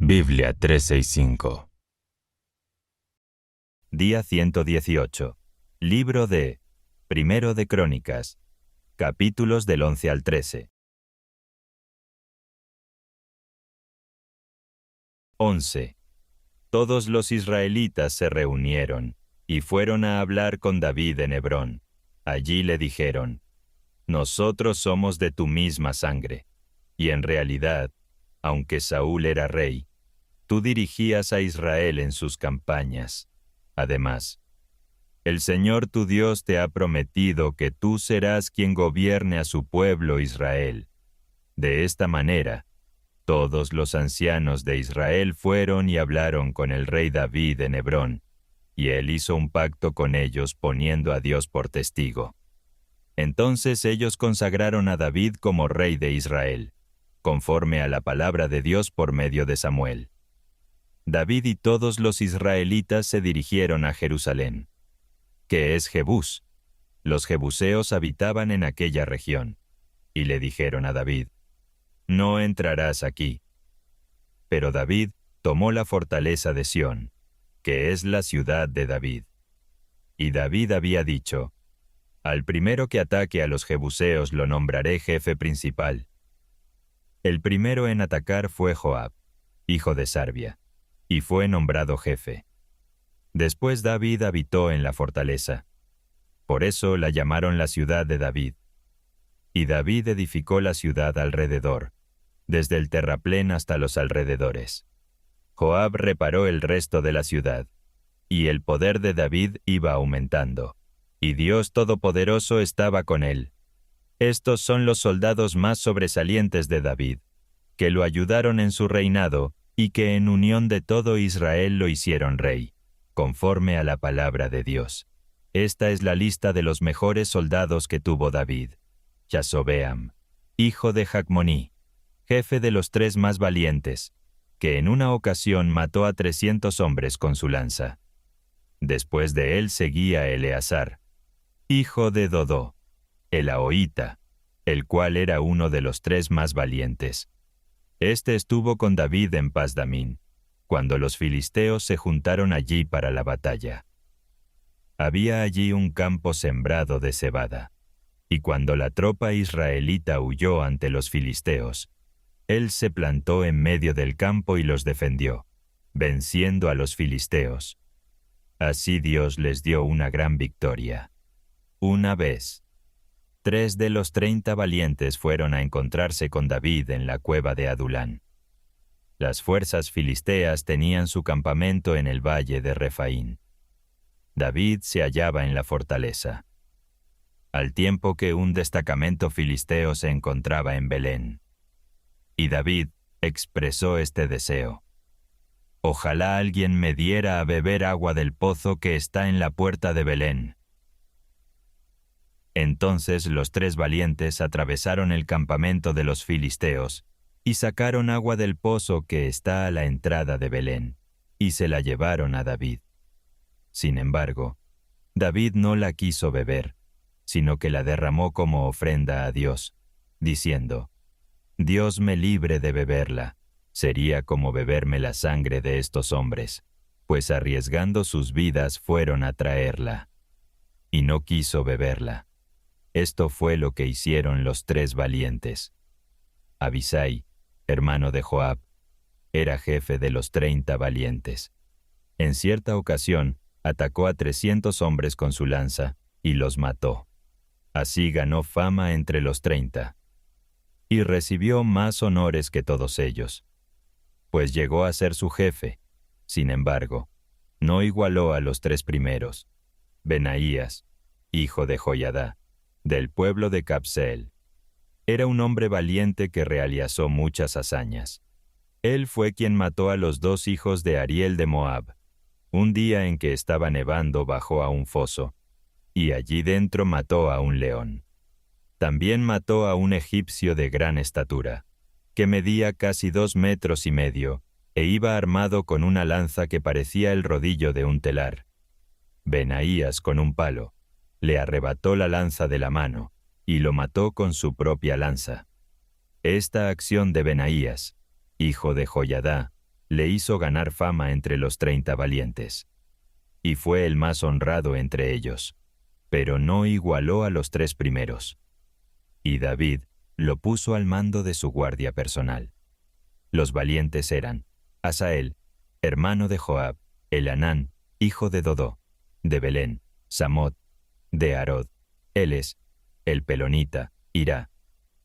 Biblia 365. Día 118. Libro de Primero de Crónicas. Capítulos del 11 al 13. 11. Todos los israelitas se reunieron y fueron a hablar con David en Hebrón. Allí le dijeron: «Nosotros somos de tu misma sangre». Y en realidad, aunque Saúl era rey, tú dirigías a Israel en sus campañas. Además, el Señor tu Dios te ha prometido que tú serás quien gobierne a su pueblo Israel. De esta manera, todos los ancianos de Israel fueron y hablaron con el rey David en Hebrón, y él hizo un pacto con ellos poniendo a Dios por testigo. Entonces ellos consagraron a David como rey de Israel, conforme a la palabra de Dios por medio de Samuel. David y todos los israelitas se dirigieron a Jerusalén, que es Jebús. Los jebuseos habitaban en aquella región, y le dijeron a David: «No entrarás aquí». Pero David tomó la fortaleza de Sión, que es la ciudad de David. Y David había dicho: «Al primero que ataque a los jebuseos lo nombraré jefe principal». El primero en atacar fue Joab, hijo de Sarvia, y fue nombrado jefe. Después David habitó en la fortaleza. Por eso la llamaron la ciudad de David. Y David edificó la ciudad alrededor, desde el terraplén hasta los alrededores. Joab reparó el resto de la ciudad, y el poder de David iba aumentando, y Dios Todopoderoso estaba con él. Estos son los soldados más sobresalientes de David, que lo ayudaron en su reinado y que en unión de todo Israel lo hicieron rey, conforme a la palabra de Dios. Esta es la lista de los mejores soldados que tuvo David. Yasobeam, hijo de Jacmoní, jefe de los 3 más valientes, que en una ocasión mató a 300 hombres con su lanza. Después de él seguía Eleazar, hijo de Dodó, el ahoita, el cual era uno de los 3 más valientes. Este estuvo con David en Pas-damín, cuando los filisteos se juntaron allí para la batalla. Había allí un campo sembrado de cebada, y cuando la tropa israelita huyó ante los filisteos, él se plantó en medio del campo y los defendió, venciendo a los filisteos. Así Dios les dio una gran victoria. Una vez, 3 de los 30 valientes fueron a encontrarse con David en la cueva de Adulán. Las fuerzas filisteas tenían su campamento en el valle de Refaín. David se hallaba en la fortaleza, al tiempo que un destacamento filisteo se encontraba en Belén. Y David expresó este deseo: «Ojalá alguien me diera a beber agua del pozo que está en la puerta de Belén». Entonces los 3 valientes atravesaron el campamento de los filisteos y sacaron agua del pozo que está a la entrada de Belén, y se la llevaron a David. Sin embargo, David no la quiso beber, sino que la derramó como ofrenda a Dios, diciendo: «Dios me libre de beberla, sería como beberme la sangre de estos hombres, pues arriesgando sus vidas fueron a traerla». Y no quiso beberla. Esto fue lo que hicieron los 3 valientes. Abisai, hermano de Joab, era jefe de los 30 valientes. En cierta ocasión, atacó a 300 hombres con su lanza y los mató. Así ganó fama entre los 30. Y recibió más honores que todos ellos, pues llegó a ser su jefe. Sin embargo, no igualó a los 3 primeros. Benaías, hijo de Joiadá, del pueblo de Cabseel, era un hombre valiente que realizó muchas hazañas. Él fue quien mató a los 2 hijos de Ariel de Moab. Un día en que estaba nevando bajó a un foso, y allí dentro mató a un león. También mató a un egipcio de gran estatura, que medía casi 2,5 metros, e iba armado con una lanza que parecía el rodillo de un telar. Benaías, con un palo, le arrebató la lanza de la mano y lo mató con su propia lanza. Esta acción de Benaías, hijo de Joiadá, le hizo ganar fama entre los 30 valientes. Y fue el más honrado entre ellos, pero no igualó a los 3 primeros. Y David lo puso al mando de su guardia personal. Los valientes eran Asael, hermano de Joab, Elhanán, hijo de Dodó, de Belén, Samot, de Arod, Eles, el Pelonita, Irá,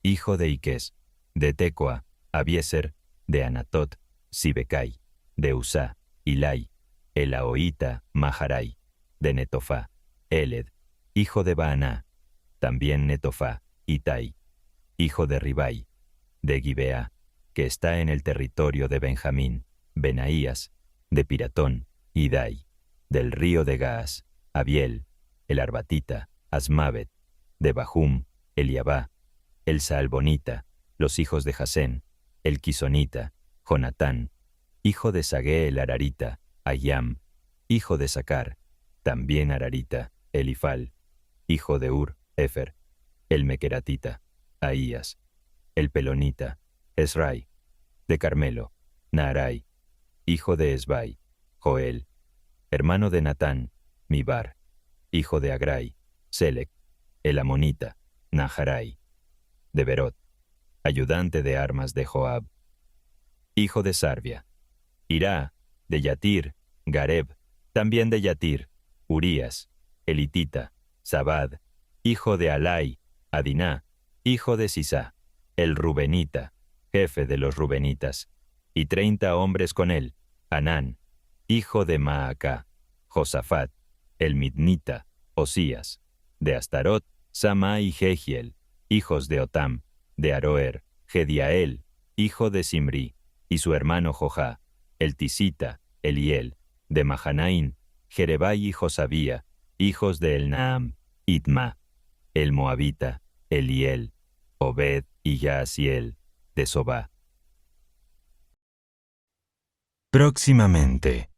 hijo de Iques, de Tecoa, Abieser, de Anatot, Sibecai, de Usá, Ilai, Elaoita, Maharai, de Netofá, Eled, hijo de Baaná, también Netofá, Itai, hijo de Ribai, de Gibea, que está en el territorio de Benjamín, Benaías, de Piratón, Idai, del río de Gaas, Abiel, el Arbatita, Asmavet, de Bahum, Eliabá, el Saalbonita, los hijos de Jasén, el Quisonita, Jonatán, hijo de Sagué el Ararita, Ayam, hijo de Sacar, también Ararita, Elifal, hijo de Ur, Efer, el Mequeratita, Ahías, el Pelonita, Esrai, de Carmelo, Naarai, hijo de Esbai, Joel, hermano de Natán, Mibar, hijo de Agrai, Selec, el Amonita, Naharai, de Berot, ayudante de armas de Joab, hijo de Sarvia, Irá, de Yatir, Gareb, también de Yatir, Urías, Elitita, Zabad, hijo de Alai, Adiná, hijo de Sisá, el Rubenita, jefe de los Rubenitas, y 30 hombres con él, Anán, hijo de Maacá, Josafat, el Midnita, Osías, de Astarot, Samá y Jehiel, hijos de Otam, de Aroer, Gediael, hijo de Simri, y su hermano Jojá, el Tisita, Eliel, de Mahanaín, Jerebai y Josabía, hijos de Elnaam, Itma, el Moabita, Eliel, Obed y Yaasiel, de Sobá. Próximamente.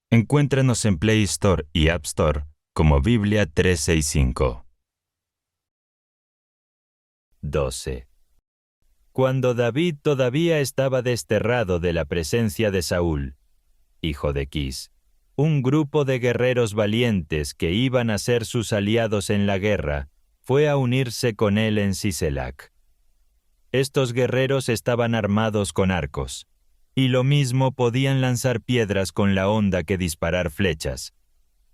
Encuéntranos en Play Store y App Store como Biblia 365. 12. Cuando David todavía estaba desterrado de la presencia de Saúl, hijo de Quis, un grupo de guerreros valientes que iban a ser sus aliados en la guerra fue a unirse con él en Siselac. Estos guerreros estaban armados con arcos, y lo mismo podían lanzar piedras con la honda que disparar flechas.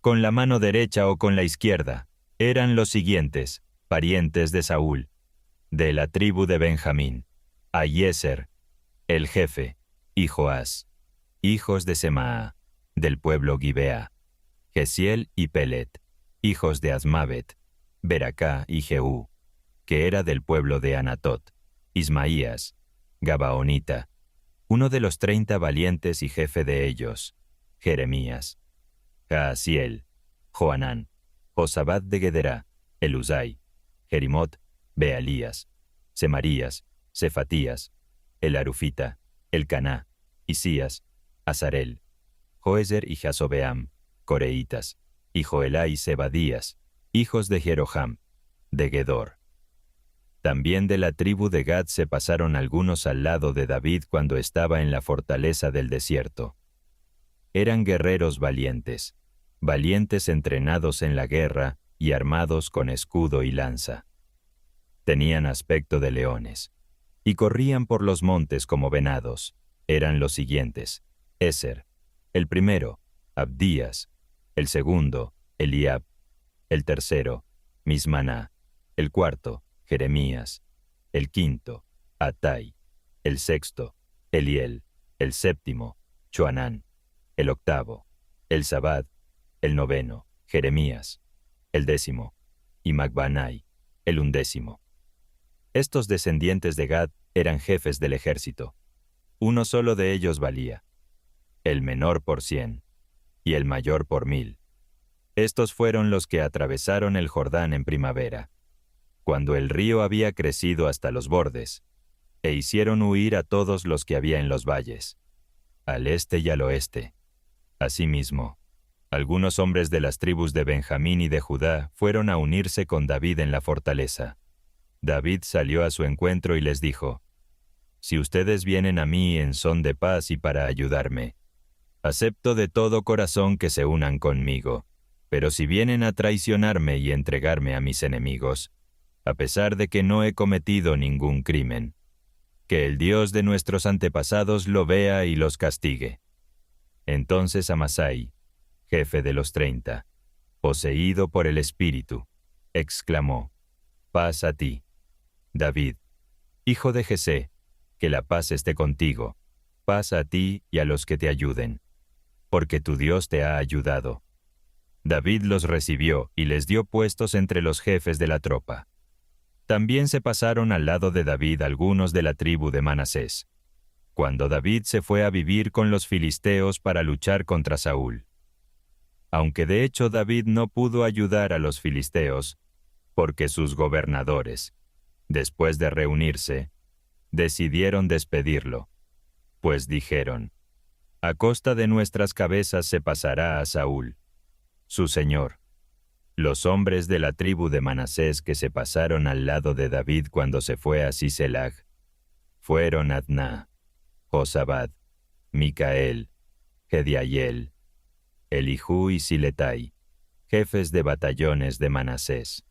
Con la mano derecha o con la izquierda, eran los siguientes, parientes de Saúl, de la tribu de Benjamín, Ahieser, el jefe, y Joás, hijos de Semaa, del pueblo Gibea, Gesiel y Pelet, hijos de Asmavet, Beracá y Jehú, que era del pueblo de Anatot, Ismaías, Gabaonita, uno de los 30 valientes y jefe de ellos, Jeremías, Jaasiel, Joanán, Josabad de Gederá, Eluzai, Jerimot, Bealías, Semarías, Cefatías, el Arufita, Elcaná, Isías, Azarel, Joezer y Jasobeam, Coreitas, y Joelá y Zebadías, hijos de Jeroham, de Gedor. También de la tribu de Gad se pasaron algunos al lado de David cuando estaba en la fortaleza del desierto. Eran guerreros valientes, valientes entrenados en la guerra y armados con escudo y lanza. Tenían aspecto de leones, y corrían por los montes como venados. Eran los siguientes: Eser, el primero, Abdías, el segundo, Eliab, el tercero, Mismaná, el cuarto, Jeremías, el quinto, Atai, el sexto, Eliel, el séptimo, Joanán, el octavo, Elzabad, el noveno, Jeremías, el décimo, y Macbanai, el undécimo. Estos descendientes de Gad eran jefes del ejército. Uno solo de ellos valía, el menor por 100, y el mayor por 1000. Estos fueron los que atravesaron el Jordán en primavera, cuando el río había crecido hasta los bordes, e hicieron huir a todos los que había en los valles, al este y al oeste. Asimismo, algunos hombres de las tribus de Benjamín y de Judá fueron a unirse con David en la fortaleza. David salió a su encuentro y les dijo: si ustedes vienen a mí en son de paz y para ayudarme, acepto de todo corazón que se unan conmigo. Pero si vienen a traicionarme y entregarme a mis enemigos, a pesar de que no he cometido ningún crimen, que el Dios de nuestros antepasados lo vea y los castigue. Entonces Amasai, jefe de los 30, poseído por el Espíritu, exclamó: «Paz a ti, David, hijo de Jesé, que la paz esté contigo, paz a ti y a los que te ayuden, porque tu Dios te ha ayudado». David los recibió y les dio puestos entre los jefes de la tropa. También se pasaron al lado de David algunos de la tribu de Manasés, cuando David se fue a vivir con los filisteos para luchar contra Saúl. Aunque de hecho David no pudo ayudar a los filisteos, porque sus gobernadores, después de reunirse, decidieron despedirlo, pues dijeron: «A costa de nuestras cabezas se pasará a Saúl, su señor». Los hombres de la tribu de Manasés que se pasaron al lado de David cuando se fue a Siselag fueron Adná, Josabad, Micael, Gediael, Elijú y Siletai, jefes de batallones de Manasés.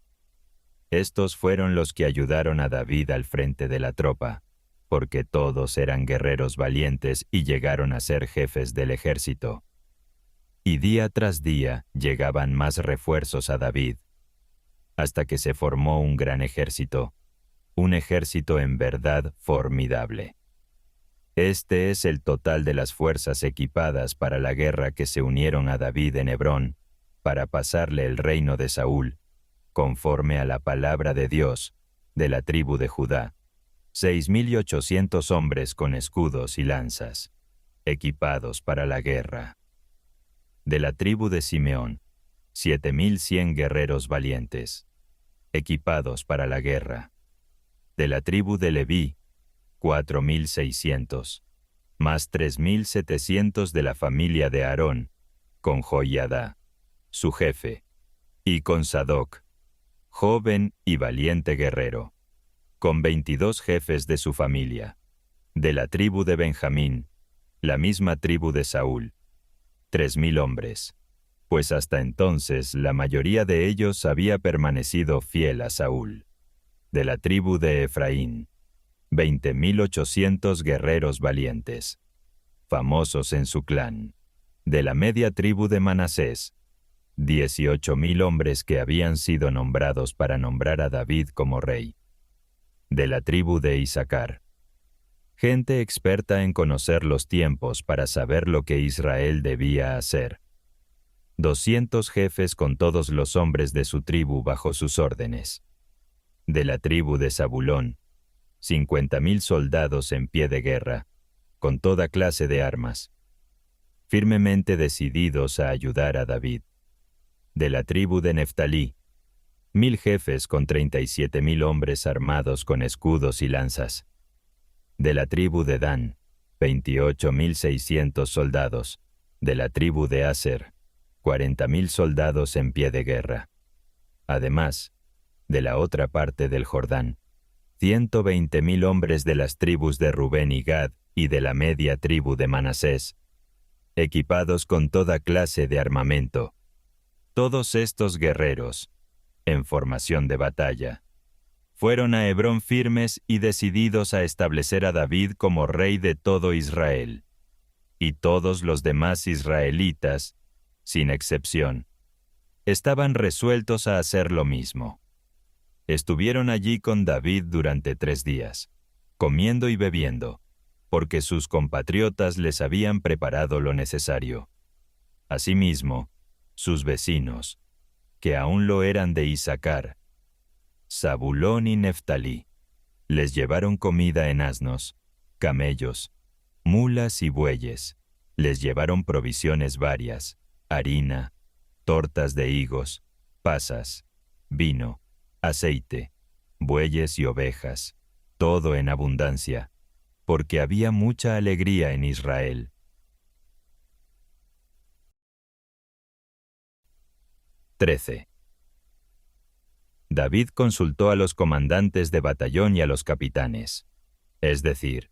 Estos fueron los que ayudaron a David al frente de la tropa, porque todos eran guerreros valientes y llegaron a ser jefes del ejército. Y día tras día llegaban más refuerzos a David, hasta que se formó un gran ejército, un ejército en verdad formidable. Este es el total de las fuerzas equipadas para la guerra que se unieron a David en Hebrón, para pasarle el reino de Saúl, conforme a la palabra de Dios, de la tribu de Judá, 6,800 hombres con escudos y lanzas, equipados para la guerra. De la tribu de Simeón, 7,100 guerreros valientes, equipados para la guerra. De la tribu de Leví, 4,600, más 3,700 de la familia de Aarón, con Joiada, su jefe, y con Sadoc, joven y valiente guerrero, con 22 jefes de su familia. De la tribu de Benjamín, la misma tribu de Saúl, 3,000 hombres, pues hasta entonces la mayoría de ellos había permanecido fiel a Saúl. De la tribu de Efraín, 20,800 guerreros valientes, famosos en su clan. De la media tribu de Manasés, 18,000 hombres que habían sido nombrados para nombrar a David como rey. De la tribu de Isaacar, gente experta en conocer los tiempos para saber lo que Israel debía hacer. 200 jefes con todos los hombres de su tribu bajo sus órdenes. De la tribu de Zabulón, 50,000 soldados en pie de guerra, con toda clase de armas, firmemente decididos a ayudar a David. De la tribu de Neftalí, 1,000 jefes con 37,000 hombres armados con escudos y lanzas. De la tribu de Dan, 28,600 soldados. De la tribu de Aser, 40,000 soldados en pie de guerra. Además, de la otra parte del Jordán, 120,000 hombres de las tribus de Rubén y Gad y de la media tribu de Manasés, equipados con toda clase de armamento. Todos estos guerreros, en formación de batalla, fueron a Hebrón firmes y decididos a establecer a David como rey de todo Israel. Y todos los demás israelitas, sin excepción, estaban resueltos a hacer lo mismo. Estuvieron allí con David durante 3 días, comiendo y bebiendo, porque sus compatriotas les habían preparado lo necesario. Asimismo, sus vecinos, que aún lo eran de Isaacar, Zabulón y Neftalí, les llevaron comida en asnos, camellos, mulas y bueyes. Les llevaron provisiones varias, harina, tortas de higos, pasas, vino, aceite, bueyes y ovejas, todo en abundancia, porque había mucha alegría en Israel. 13. David consultó a los comandantes de batallón y a los capitanes, es decir,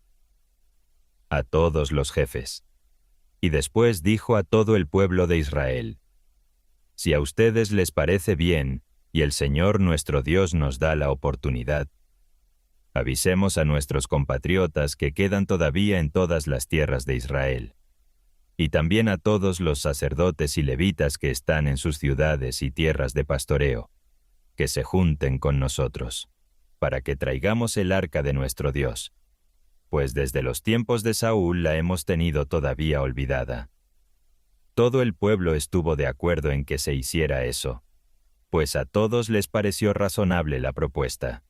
a todos los jefes. Y después dijo a todo el pueblo de Israel: Si a ustedes les parece bien, y el Señor nuestro Dios nos da la oportunidad, avisemos a nuestros compatriotas que quedan todavía en todas las tierras de Israel, y también a todos los sacerdotes y levitas que están en sus ciudades y tierras de pastoreo, que se junten con nosotros, para que traigamos el arca de nuestro Dios, pues desde los tiempos de Saúl la hemos tenido todavía olvidada. Todo el pueblo estuvo de acuerdo en que se hiciera eso, pues a todos les pareció razonable la propuesta.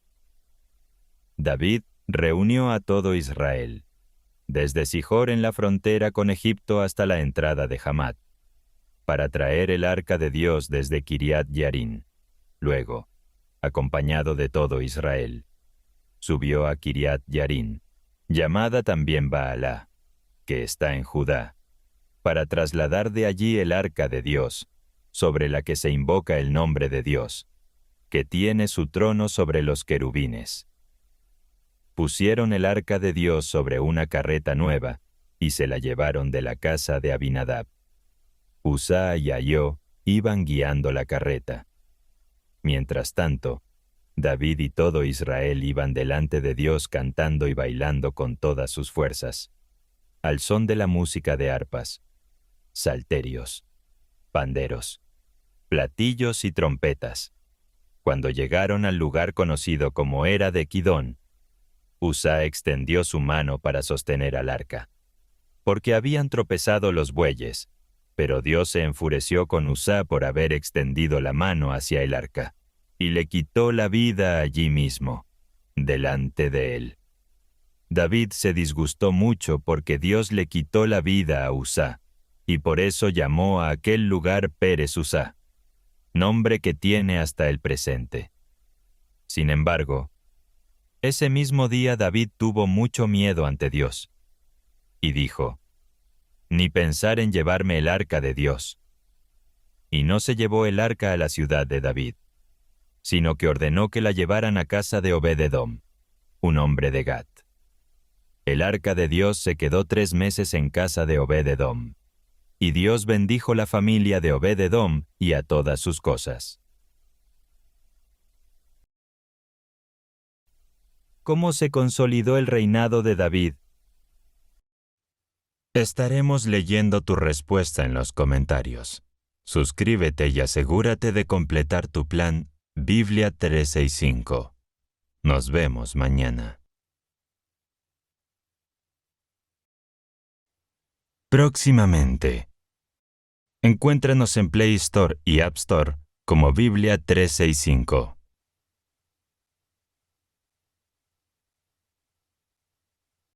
David reunió a todo Israel, desde Sijor en la frontera con Egipto hasta la entrada de Hamat, para traer el arca de Dios desde Kiriat Yarín. Luego, acompañado de todo Israel, subió a Kiriat Yarín, llamada también Baalá, que está en Judá, para trasladar de allí el arca de Dios, sobre la que se invoca el nombre de Dios, que tiene su trono sobre los querubines. Pusieron el arca de Dios sobre una carreta nueva, y se la llevaron de la casa de Abinadab. Uzá y Ahio iban guiando la carreta. Mientras tanto, David y todo Israel iban delante de Dios cantando y bailando con todas sus fuerzas, al son de la música de arpas, salterios, panderos, platillos y trompetas. Cuando llegaron al lugar conocido como Era de Kidón, Uzá extendió su mano para sostener al arca, porque habían tropezado los bueyes, pero Dios se enfureció con Uzá por haber extendido la mano hacia el arca, y le quitó la vida allí mismo, delante de él. David se disgustó mucho porque Dios le quitó la vida a Uzá, y por eso llamó a aquel lugar Pérez Uzá, nombre que tiene hasta el presente. Sin embargo, ese mismo día David tuvo mucho miedo ante Dios, y dijo: «Ni pensar en llevarme el arca de Dios». Y no se llevó el arca a la ciudad de David, sino que ordenó que la llevaran a casa de Obed-edom, un hombre de Gat. El arca de Dios se quedó 3 meses en casa de Obed-edom, y Dios bendijo la familia de Obed-edom y a todas sus cosas. ¿Cómo se consolidó el reinado de David? Estaremos leyendo tu respuesta en los comentarios. Suscríbete y asegúrate de completar tu plan Biblia 365. Nos vemos mañana. Próximamente. Encuéntranos en Play Store y App Store como Biblia 365.